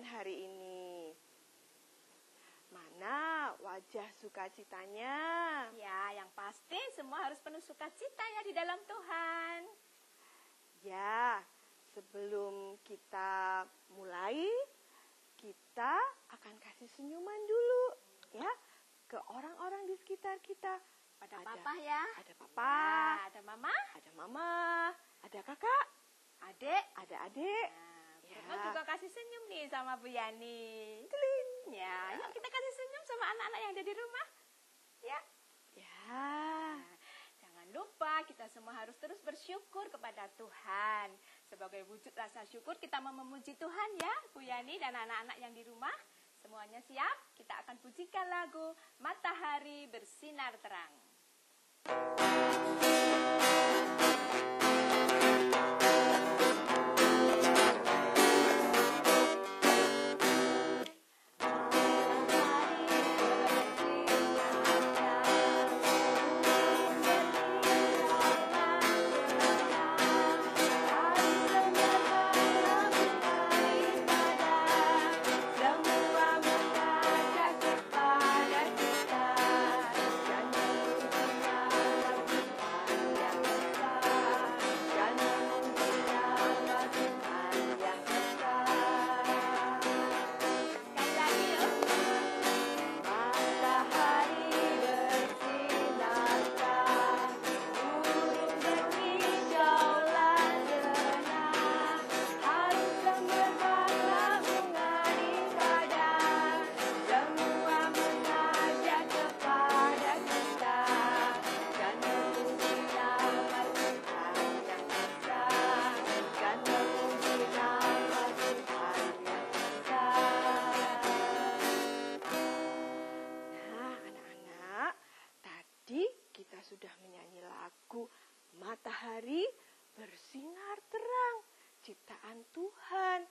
kalian hari ini? Mana wajah sukacitanya? Ya, yang pasti semua harus penuh sukacita ya di dalam Tuhan. Ya, sebelum kita mulai, kita akan kasih senyuman dulu ya ke orang-orang di sekitar kita. Ada papa ya? Ada papa. Ya, ada mama? Ada mama. Ada kakak. Adik? Ada adik. Nah, Retno juga kasih senyum nih sama Bu Yani. Ya, yuk kita kasih senyum sama anak-anak yang ada di rumah. Ya. Ya. Nah, jangan lupa kita semua harus terus bersyukur kepada Tuhan. Sebagai wujud rasa syukur kita mau memuji Tuhan ya, Bu Yani dan anak-anak yang di rumah. Semuanya siap? Kita akan pujikan lagu Matahari Bersinar Terang. Sudah menyanyi lagu Matahari Bersinar Terang, ciptaan Tuhan.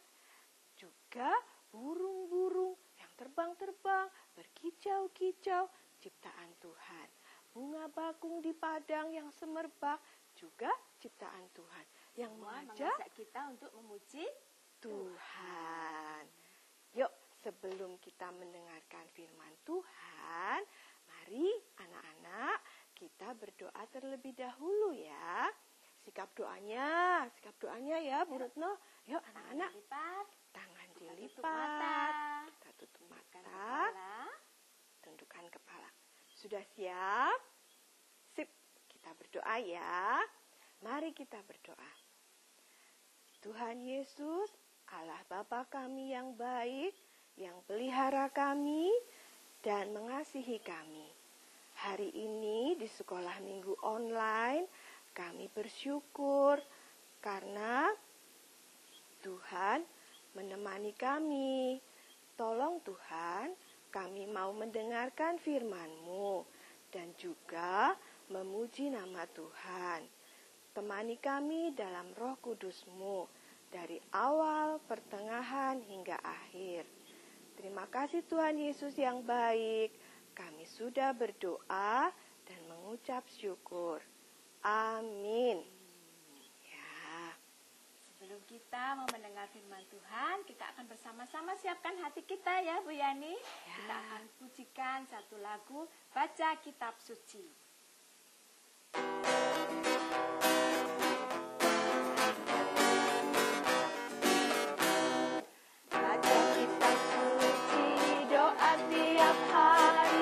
Juga burung-burung yang terbang-terbang, berkicau-kicau, ciptaan Tuhan. Bunga bakung di padang yang semerbak, juga ciptaan Tuhan. Yang mengajak kita untuk memuji Tuhan. Yuk, sebelum kita mendengarkan firman Tuhan, mari anak-anak kita berdoa terlebih dahulu ya. Sikap doanya ya Bu Retno. Yuk anak-anak, tangan dilipat. Kita tutup mata. Tundukkan kepala. Sudah siap? Sip, kita berdoa ya. Mari kita berdoa. Tuhan Yesus, Allah Bapa kami yang baik, yang pelihara kami dan mengasihi kami. Hari ini di sekolah minggu online kami bersyukur karena Tuhan menemani kami. Tolong Tuhan, kami mau mendengarkan firman-Mu dan juga memuji nama Tuhan. Temani kami dalam Roh Kudus-Mu dari awal, pertengahan hingga akhir. Terima kasih Tuhan Yesus yang baik. Kami sudah berdoa dan mengucap syukur. Amin. Ya. Sebelum kita mau mendengar firman Tuhan, kita akan bersama-sama siapkan hati kita ya Bu Yani. Ya. Kita akan pujikan satu lagu, Baca Kitab Suci. Baca kitab suci, doa tiap hari,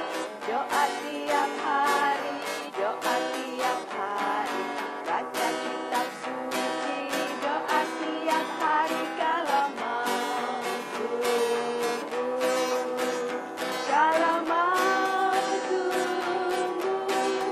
doa tiap hari, doa tiap hari. Baca kitab suci, doa tiap hari kalau mau tumbuh. Kalau mau tumbuh,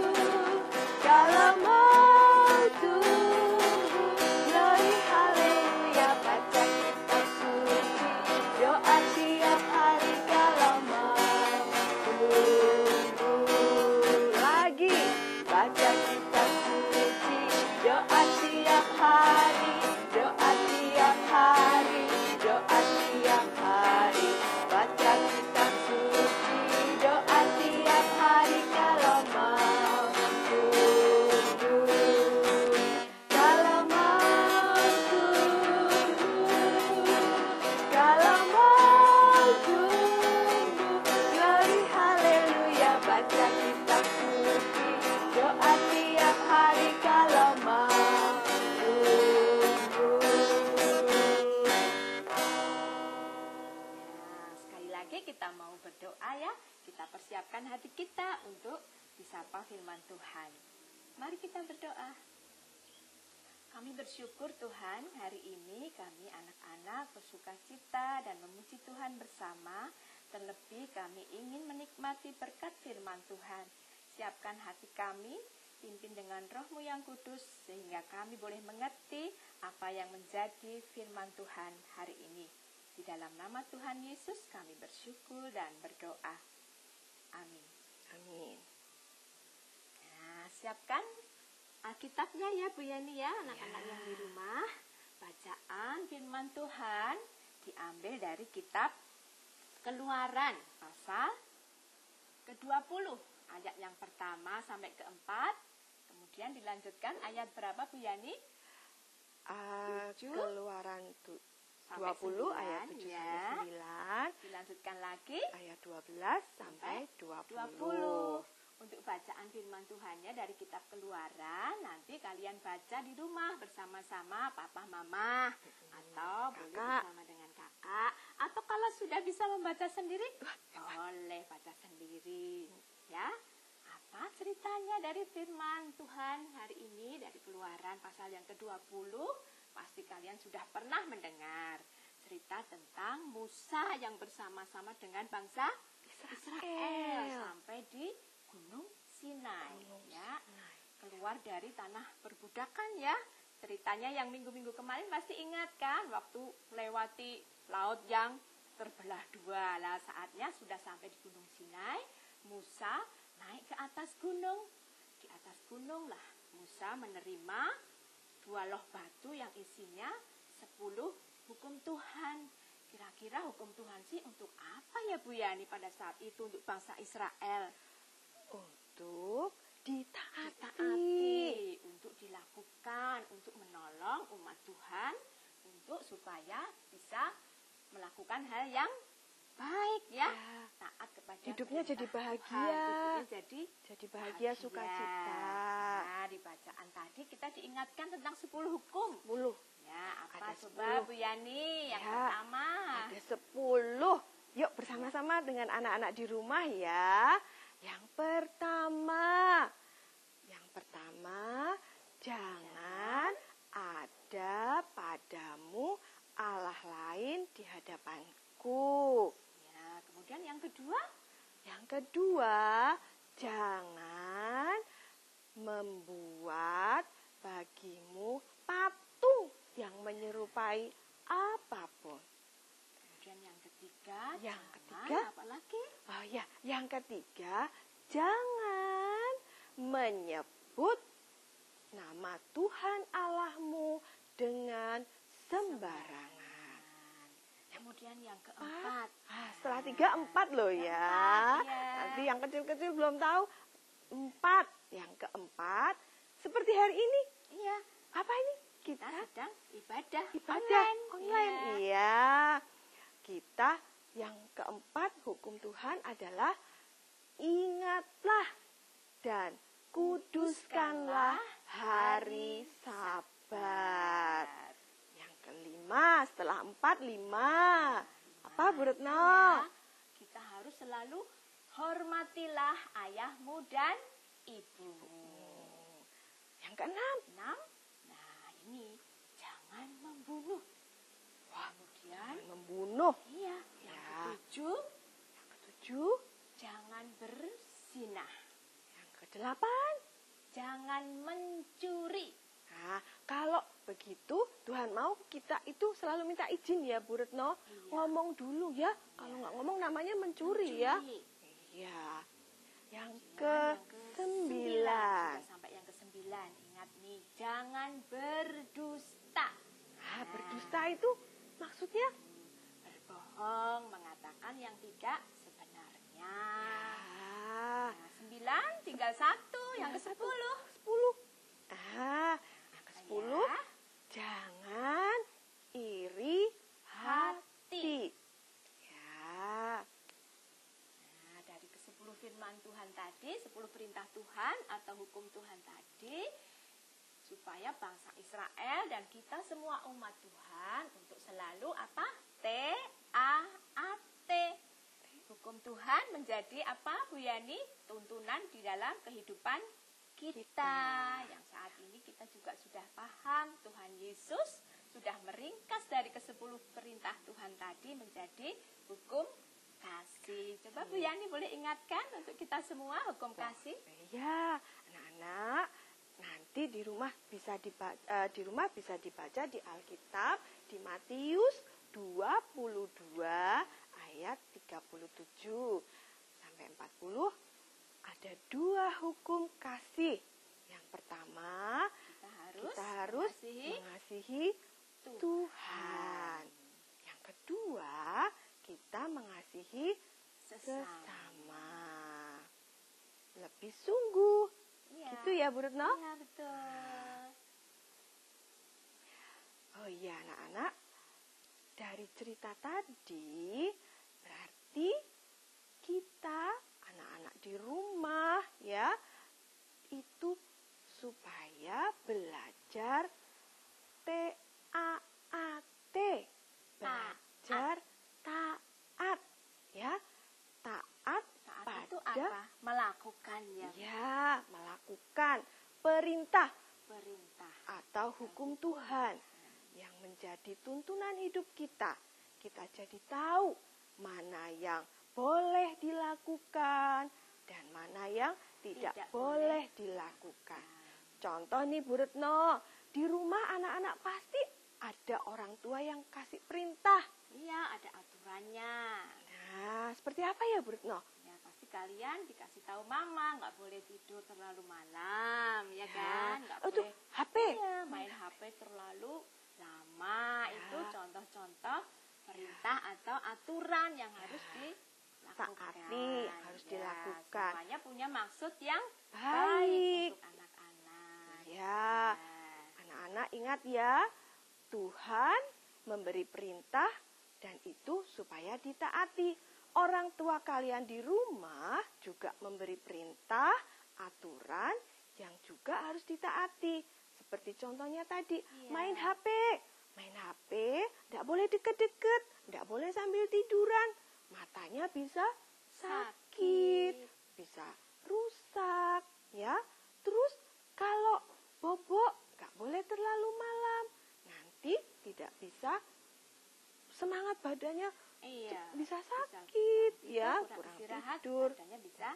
syukur Tuhan, hari ini kami anak-anak bersukacita dan memuji Tuhan bersama. Terlebih kami ingin menikmati berkat firman Tuhan. Siapkan hati kami, pimpin dengan Roh-Mu yang kudus, sehingga kami boleh mengerti apa yang menjadi firman Tuhan hari ini. Di dalam nama Tuhan Yesus kami bersyukur dan berdoa. Amin. Amin. Nah, siapkan Alkitabnya ya Bu Yani ya, anak-anak yang di rumah. Bacaan firman Tuhan diambil dari kitab Keluaran pasal ke-20, ayat yang pertama sampai ke-4. Kemudian dilanjutkan ayat berapa Bu Yani? Keluaran 20 ayat 7 ya. sampai 9. Dilanjutkan lagi Ayat 12 sampai 20. 20. Untuk bacaan firman Tuhannya dari kitab Keluaran, nanti kalian baca di rumah bersama-sama papa mama atau boleh bersama dengan kakak, atau kalau sudah bisa membaca sendiri boleh baca sendiri ya. Apa ceritanya dari firman Tuhan hari ini dari Keluaran pasal yang ke-20? Pasti kalian sudah pernah mendengar cerita tentang Musa yang bersama-sama dengan bangsa Israel sampai di Gunung Sinai ya. Keluar dari tanah perbudakan ya. Ceritanya yang minggu-minggu kemarin pasti ingat kan, waktu melewati laut yang terbelah dua. Lah saatnya sudah sampai di Gunung Sinai, Musa naik ke atas gunung. Di atas gunung lah Musa menerima 2 loh batu yang isinya 10 hukum Tuhan. Kira-kira hukum Tuhan sih untuk apa ya Bu Yani pada saat itu untuk bangsa Israel? Untuk Ditaati, untuk dilakukan, untuk menolong umat Tuhan, untuk supaya bisa melakukan hal yang baik ya. Taat kepada hidupnya jadi bahagia. Tuhan, hidupnya jadi bahagia, sukacita. Nah, di bacaan tadi kita diingatkan tentang 10 hukum. 10. Ya, apa Ada coba 10. Bu Yani? Yang Ya, pertama. Ada 10. Yuk bersama-sama dengan anak-anak di rumah ya. Yang pertama, jangan ada padamu Allah lain di hadapanku. Ya, kemudian yang kedua, Jangan membuat bagimu patung yang menyerupai apapun. kemudian yang ketiga, apalagi? Oh ya, yang ketiga, jangan menyebut nama Tuhan Allahmu dengan sembarangan. Kemudian yang keempat. Setelah 3, 4 loh ya. Nanti yang kecil-kecil belum tahu. 4. Yang keempat, seperti hari ini. Iya. Apa ini? Kita sedang ibadah online. Iya. Kita yang keempat, hukum Tuhan adalah ingatlah dan kuduskanlah hari Sabat. Yang kelima, setelah 4, 5. Apa Bu Retno? Ya, kita harus selalu hormatilah ayahmu dan ibumu. Yang keenam. 6. Nah, ini jangan membunuh. Kemudian Membunuh. iya, yang ketujuh, jangan berzinah. Yang kedelapan, Jangan mencuri. nah, kalau begitu Tuhan mau kita itu selalu minta izin ya Bu Retno. Iya. Ngomong dulu ya. Kalau nggak ngomong namanya mencuri ya. Iya. Yang ke-9. Sudah sampai yang ke-9. Ingat nih, jangan berdusta. Berdusta itu maksudnya? Berbohong, mengatakan yang tidak sebenarnya. Ya. Nah, 9, tinggal 1, yang ke-10. 10. Yang ke-10. Ya. Jangan iri hati. Ya. Nah, dari ke-10 firman Tuhan tadi, 10 perintah Tuhan atau hukum Tuhan tadi, supaya bangsa Israel dan kita semua umat Tuhan untuk selalu apa? T-A-A-T. Hukum Tuhan menjadi apa Bu Yani? Tuntunan di dalam kehidupan kita. Yang saat ini kita juga sudah paham Tuhan Yesus sudah meringkas dari ke-10 perintah Tuhan tadi menjadi hukum kasih. Coba Bu Yani boleh ingatkan untuk kita semua hukum kasih? Ya, anak-anak, nanti di rumah bisa dibaca di Alkitab di Matius 22 ayat 37 sampai 40. Ada 2 hukum kasih. Yang pertama, kita harus mengasihi Tuhan. Yang kedua, kita mengasihi sesama. Lebih sungguh. Ya. Gitu ya, Bu Retno? Iya, betul. Oh iya, anak-anak. Dari cerita tadi, berarti kita, anak-anak di rumah, ya, itu supaya belajar TAAT. Belajar taat, ya. Taat itu pada apa? Melakukannya. ya, melakukan perintah atau hukum Tuhan yang menjadi tuntunan hidup kita. Kita jadi tahu mana yang boleh dilakukan dan mana yang tidak boleh dilakukan. Contoh nih Bu Retno, di rumah anak-anak pasti ada orang tua yang kasih perintah. Iya, ada aturannya. Nah, seperti apa ya Bu Retno? Ya, pasti kalian dikasih tahu mama nggak boleh tidur terlalu malam, ya kan? Nggak tuh, boleh HP. Iya, main HP terlalu lama. Ya. Itu contoh-contoh perintah atau aturan yang harus dilakukan. Taati, harus dilakukan. Semuanya punya maksud yang Baik. untuk anak-anak. Ya, anak-anak ingat ya, Tuhan memberi perintah dan itu supaya ditaati. Orang tua kalian di rumah juga memberi perintah, aturan yang juga harus ditaati. Seperti contohnya tadi, main HP. Main HP, tidak boleh deket-deket, tidak boleh sambil tiduran. Matanya bisa sakit, bisa rusak, ya. Terus kalau bobok, nggak boleh terlalu malam. Nanti tidak bisa semangat badannya bisa sakit, ya, kurang tidur. Badannya bisa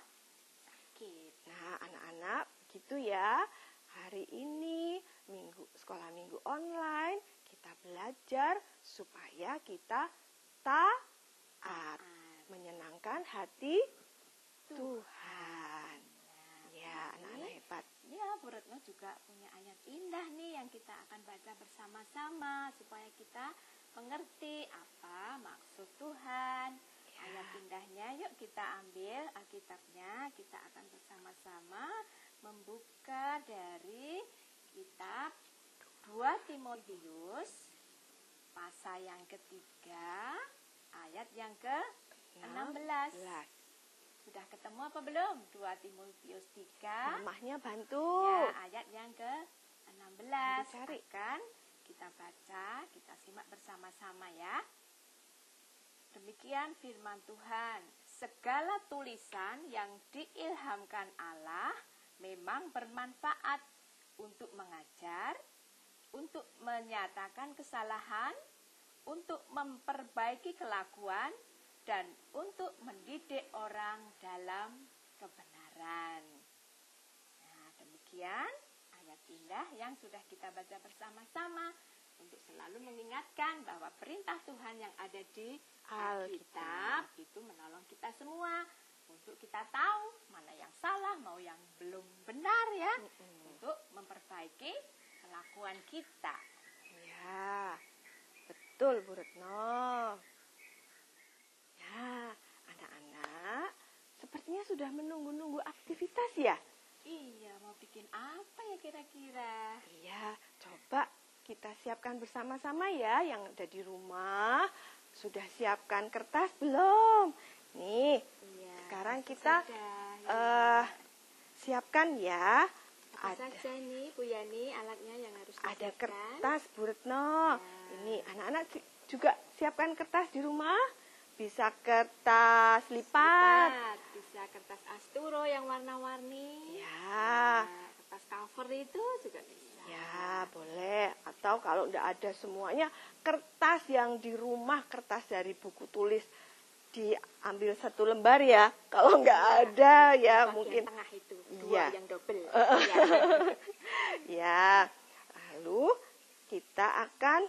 sakit. Nah, anak-anak, gitu ya. Hari ini sekolah minggu online kita belajar supaya kita taat, menyenangkan hati Tuhan. Ya, anak-anak hebat. Ya, Bu Retno juga punya ayat indah nih yang kita akan baca bersama-sama supaya kita mengerti apa maksud Tuhan. Ayat indahnya, yuk kita ambil Alkitabnya, kita akan bersama-sama membuka dari kitab 2 Timotius pasal yang ketiga, ayat yang ke-16. Sudah ketemu apa belum? 2 Timotius 3. Mamahnya bantu. Ya, ayat yang ke-16. Cari. Akan kita baca, kita simak bersama-sama ya. Demikian firman Tuhan. Segala tulisan yang diilhamkan Allah memang bermanfaat untuk mengajar, untuk menyatakan kesalahan, untuk memperbaiki kelakuan, dan untuk mendidik orang dalam kebenaran. Nah, demikian ayat indah yang sudah kita baca bersama-sama untuk selalu mengingatkan bahwa perintah Tuhan yang ada di Alkitab itu menolong kita semua untuk kita tahu mana yang salah, mau yang belum benar ya, untuk memperbaiki kelakuan kita. Ya, betul Bu Retno. Ya, anak-anak, sepertinya sudah menunggu-nunggu aktivitas ya? Iya, mau bikin apa ya kira-kira? Iya, coba kita siapkan bersama-sama ya yang ada di rumah. Sudah siapkan kertas belum? Nih, sekarang kita siapkan ya. Apa saja nih Bu Yani alatnya yang harus disiapkan? Ada kertas Bu Retno. Ini anak-anak juga siapkan kertas di rumah. Bisa kertas lipat. Bisa kertas asturo yang warna-warni. Ya. kertas cover itu juga bisa. Ya, boleh. Atau kalau enggak ada semuanya, kertas yang di rumah, kertas dari buku tulis diambil 1 lembar ya. Kalau enggak ada ya Bagian mungkin tengah itu, 2 Iya. yang double. ya. Lalu kita akan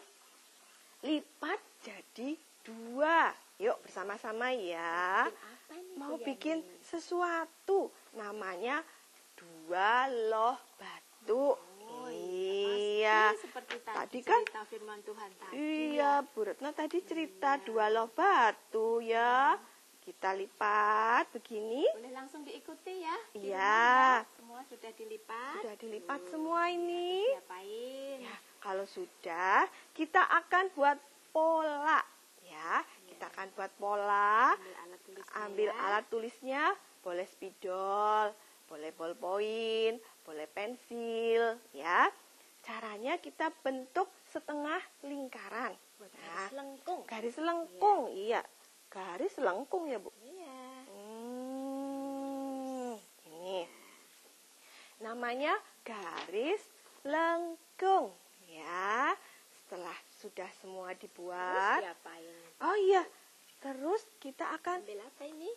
lipat jadi 2. Yuk bersama-sama ya. Apa nih, Mau Bu bikin Yani? sesuatu namanya 2 loh batu. Oh, Iya. pasti seperti Tadi tadi kan cerita firman Tuhan tadi. Iya, Bu Retno tadi cerita 2 loh batu ya. Kita lipat begini. Boleh langsung diikuti ya. Di Iya. rumah ya. Semua sudah dilipat. Sudah dilipat semua ini. Diapain? Ya, kalau sudah, kita akan buat pola ya. Kita akan buat pola. Ambil alat tulisnya. Ambil ya. alat tulisnya, boleh spidol, boleh ballpoint, boleh pensil ya. Caranya kita bentuk setengah lingkaran. Garis lengkung. Garis lengkung, iya. Garis lengkung ya, Bu. Iya. Ini. Namanya garis lengkung ya. Setelah sudah semua Terus dibuat. diapain? Oh iya. Terus kita akan Ambil apa ini?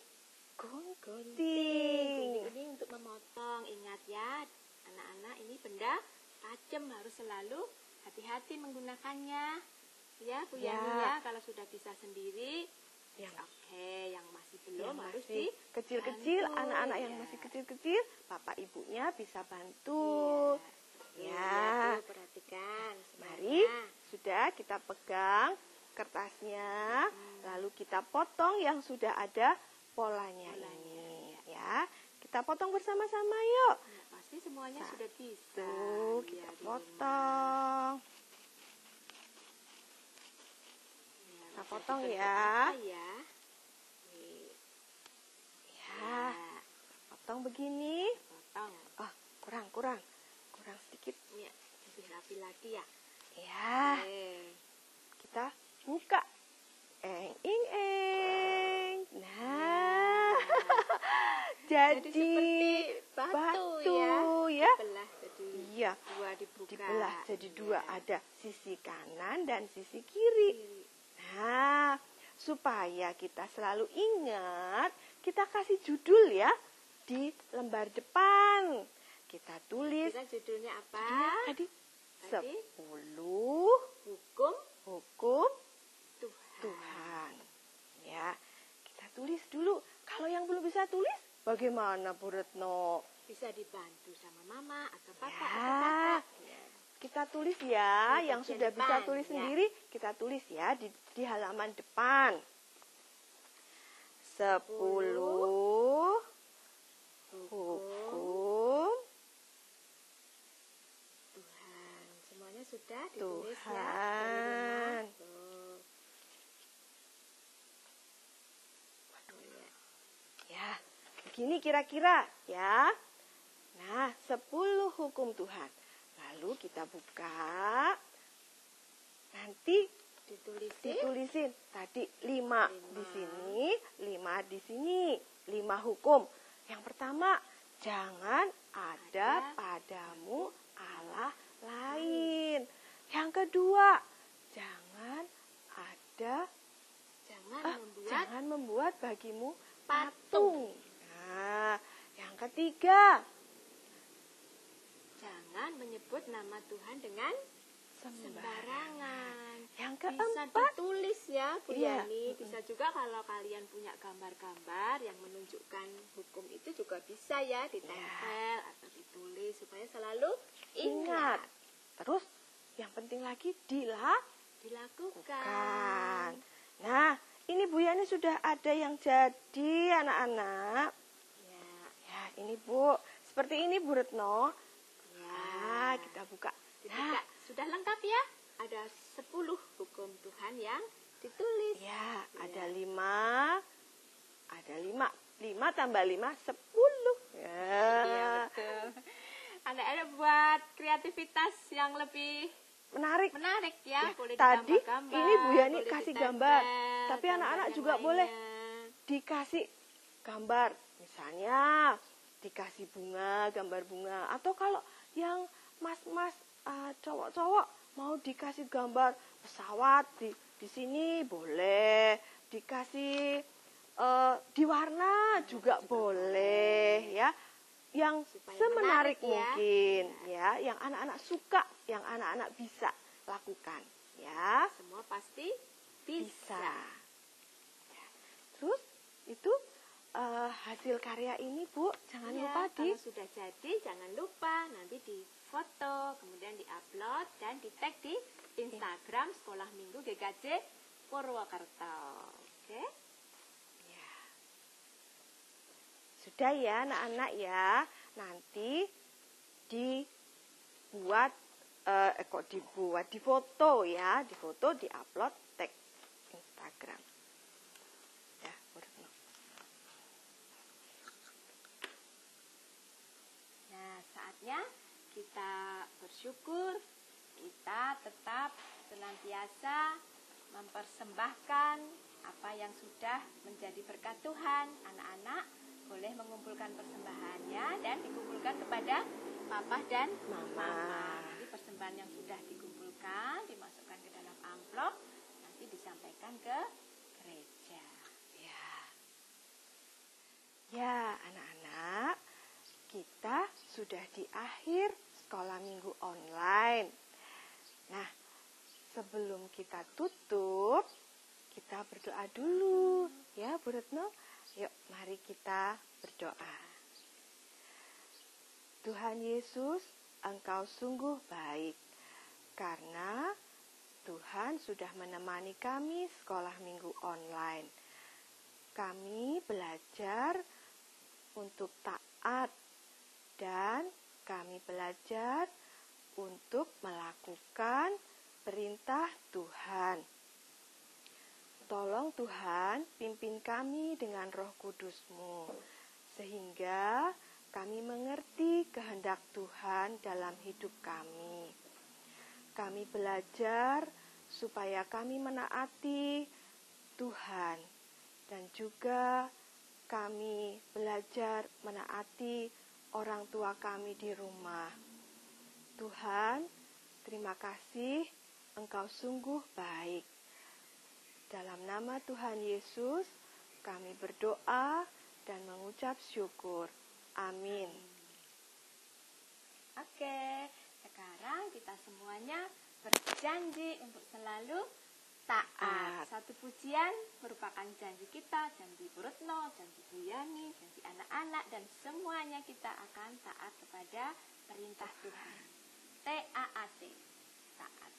gunting. Gunting ini untuk memotong. Ingat ya, anak-anak, ini benda tajam, harus selalu hati-hati menggunakannya. Ya, Bu Ya. Yani ya, kalau sudah bisa sendiri. Yang Oke, yang masih belum yang harus masih kecil-kecil, dibantu, anak-anak yang ya. masih kecil-kecil, bapak ibunya bisa bantu. Iya, Ya. tuh, perhatikan. Mari, semuanya. sudah kita pegang kertasnya, lalu kita potong yang sudah ada polanya ini. Ya, kita potong bersama-sama yuk. Nah, pasti semuanya Nah, sudah bisa. Tuh, Ya, kita di rumah. potong. Ya, Kita bisa potong dibentuk ya. apa ya. Nih, Ya, potong begini. potong. Oh, kurang sedikit. Ya, lebih rapi lagi ya. Ya, kita buka. Eng. Nah, jadi seperti batu ya. Dibelah jadi Iya, 2 dibuka. dibelah jadi 2. Ya. Ada sisi kanan dan sisi kiri. Nah, supaya kita selalu ingat, kita kasih judul ya di lembar depan. Kita tulis Kira judulnya apa? tadi Tadi? 10 Hukum hukum Tuhan. Tuhan. Ya, kita tulis dulu. Kalau yang belum bisa tulis, bagaimana Bu Retno? Bisa dibantu sama mama atau papa Ya. atau kakak. Ya. Kita tulis ya, Di yang bagian sudah bisa depan, tulis ya. sendiri, kita tulis ya di halaman depan. 10 hukum Tuhan. Semuanya sudah ditulis ya dari Tuhan. rumah. Tuh. Oh, ya. Ya, begini kira-kira ya. Nah, 10 hukum Tuhan. Lalu kita buka. Nanti ditulisin tadi 5 di sini, 5 di sini, 5 hukum. Yang pertama, jangan ada padamu Allah lain. Yang kedua, jangan membuat bagimu patung. Nah, yang ketiga, Jangan menyebut nama Tuhan dengan sembarangan. Yang Bisa keempat, ditulis ya Bu Iya. Yani. Bisa juga kalau kalian punya gambar-gambar yang menunjukkan hukum itu juga bisa ya ditempel atau ditulis supaya selalu ingat. ingat. Terus yang penting lagi dilakukan. Dilakukan. Nah, ini Bu Yani sudah ada yang jadi anak-anak. Ya, Ya, ini Bu. Seperti ini Bu Retno. ya. Nah, kita buka. Dibuka. Sudah lengkap ya? Ada 10 hukum Tuhan yang ditulis. Ya, ada 5. Ada 5. 5 tambah 5, 10. Iya, Ya, betul. Anak-anak buat kreativitas yang lebih menarik. menarik ya. Ya, Boleh tadi ditambah gambar, ini Bu Yani boleh kasih ditempel, gambar. Tapi gambar anak-anak yang juga lainnya. boleh dikasih gambar. Misalnya dikasih bunga, gambar bunga. Atau kalau yang mas-mas cowok-cowok mau dikasih gambar pesawat di sini boleh, dikasih diwarna juga boleh ya, yang Supaya semenarik menarik ya. mungkin ya, yang anak-anak suka, yang anak-anak bisa lakukan ya. Semua pasti bisa. Ya. Terus itu hasil karya ini Bu, jangan Ya, lupa kalau sudah jadi jangan lupa nanti difoto, kemudian diupload dan di tag di Instagram Sekolah Minggu GKJ Purwokerto. Oke? ya. Sudah ya anak-anak ya, nanti difoto ya, diupload tag Instagram. Ya, Retno. Nah, saatnya kita bersyukur, kita tetap senantiasa mempersembahkan apa yang sudah menjadi berkat Tuhan. Anak-anak boleh mengumpulkan persembahannya dan dikumpulkan kepada Papa dan Mama. Jadi persembahan yang sudah dikumpulkan dimasukkan ke dalam amplop, nanti disampaikan ke gereja. Ya, anak-anak, kita sudah di akhir sekolah minggu online. Nah, sebelum kita tutup, kita berdoa dulu. Ya, Bu Retno, yuk mari kita berdoa. Tuhan Yesus, Engkau sungguh baik, karena Tuhan sudah menemani kami sekolah minggu online. Kami belajar untuk taat dan kami belajar untuk melakukan perintah Tuhan. Tolong Tuhan, pimpin kami dengan Roh Kudus-Mu, sehingga kami mengerti kehendak Tuhan dalam hidup kami. Kami belajar supaya kami menaati Tuhan, dan juga kami belajar menaati orang tua kami di rumah. Tuhan, terima kasih, Engkau sungguh baik. Dalam nama Tuhan Yesus, kami berdoa dan mengucap syukur. Amin. Oke, sekarang kita semuanya berjanji untuk selalu taat. Satu pujian merupakan janji kita, janji Bu Retno, janji Bu Yani, janji anak-anak, dan semuanya kita akan taat kepada perintah Tuhan. T-A-A-T, taat.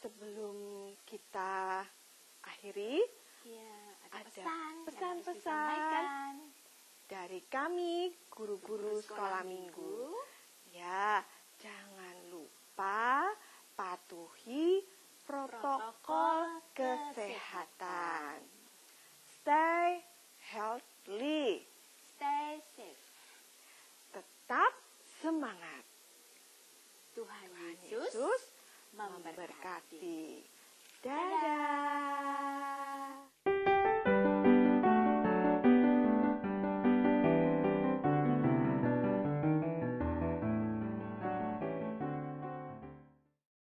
Sebelum kita akhiri, Ya, ada ada pesan yang harus pesan-pesan disampaikan. dari kami, guru-guru sekolah minggu. Ya, jangan lupa patuhi protokol kesehatan. Stay healthy. Stay safe. Tetap semangat. Tuhan Yesus memberkati. memberkati. Dadah.